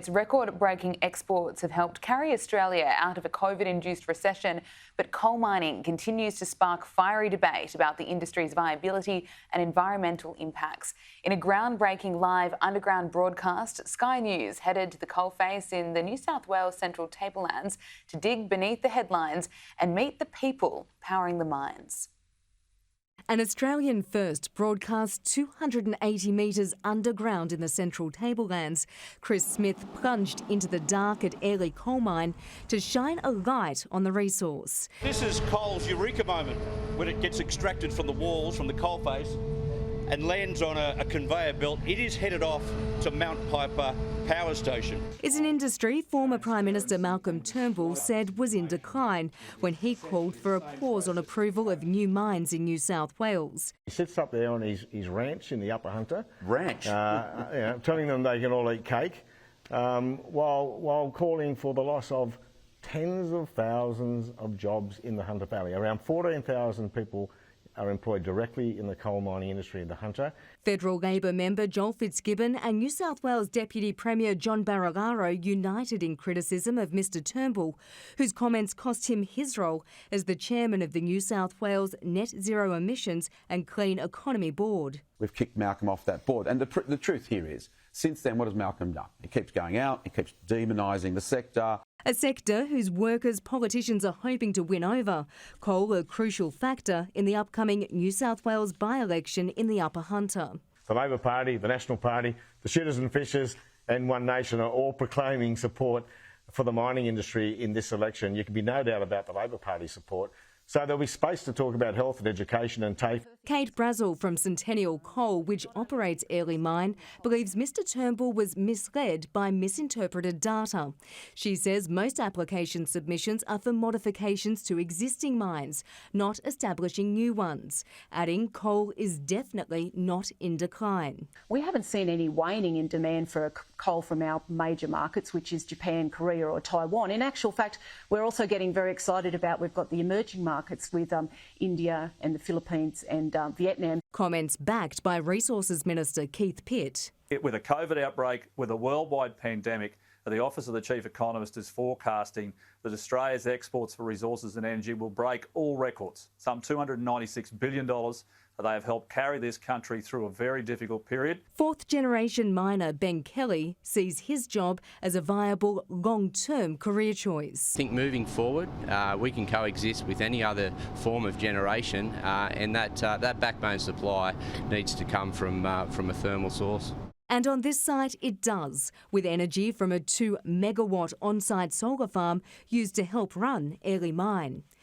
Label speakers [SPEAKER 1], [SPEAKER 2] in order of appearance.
[SPEAKER 1] Its record-breaking exports have helped carry Australia out of a COVID-induced recession, but coal mining continues to spark fiery debate about the industry's viability and environmental impacts. In a groundbreaking live underground broadcast, Sky News headed to the coalface in the New South Wales Central Tablelands to dig beneath the headlines and meet the people powering the mines.
[SPEAKER 2] An Australian first broadcast 280 metres underground in the Central Tablelands. Chris Smith plunged into the dark at Airlie coal mine to shine a light on the resource.
[SPEAKER 3] This is coal's eureka moment, when it gets extracted from the walls, from the coalface, and lands on a conveyor belt. It is headed off to Mount Piper power station.
[SPEAKER 2] It's an industry former Prime Minister Malcolm Turnbull said was in decline when he called for a pause on approval of new mines in New South Wales.
[SPEAKER 4] He sits up there on his ranch in the Upper Hunter.
[SPEAKER 3] Ranch?
[SPEAKER 4] Telling them they can all eat cake, while calling for the loss of tens of thousands of jobs in the Hunter Valley. Around 14,000 people are employed directly in the coal mining industry in the Hunter.
[SPEAKER 2] Federal Labor member Joel Fitzgibbon and New South Wales Deputy Premier John Barilaro united in criticism of Mr Turnbull, whose comments cost him his role as the chairman of the New South Wales Net Zero Emissions and Clean Economy Board.
[SPEAKER 5] We've kicked Malcolm off that board. And the truth here is, since then, what has Malcolm done? He keeps going out, he keeps demonising the sector.
[SPEAKER 2] A sector whose workers politicians are hoping to win over. Coal a crucial factor in the upcoming New South Wales by-election in the Upper Hunter.
[SPEAKER 4] The Labor Party, the National Party, the Shooters and Fishers and One Nation are all proclaiming support for the mining industry in this election. You can be no doubt about the Labor Party support. So there'll be space to talk about health and education and TAFE.
[SPEAKER 2] Kate Brazel from Centennial Coal, which operates Airlie Mine, believes Mr Turnbull was misled by misinterpreted data. She says most application submissions are for modifications to existing mines, not establishing new ones, adding coal is definitely not in decline.
[SPEAKER 6] We haven't seen any waning in demand for coal from our major markets, which is Japan, Korea or Taiwan. In actual fact, we're also getting very excited about, we've got the emerging markets with India and the Philippines and Vietnam.
[SPEAKER 2] Comments backed by Resources Minister Keith Pitt.
[SPEAKER 7] With a COVID outbreak, with a worldwide pandemic, the Office of the Chief Economist is forecasting that Australia's exports for resources and energy will break all records, some $296 billion. They have helped carry this country through a very difficult period.
[SPEAKER 2] Fourth-generation miner Ben Kelly sees his job as a viable long-term career choice.
[SPEAKER 8] I think moving forward, we can coexist with any other form of generation, and that backbone supply needs to come from a thermal source.
[SPEAKER 2] And on this site, it does, with energy from a 2-megawatt on-site solar farm used to help run Airlie Mine.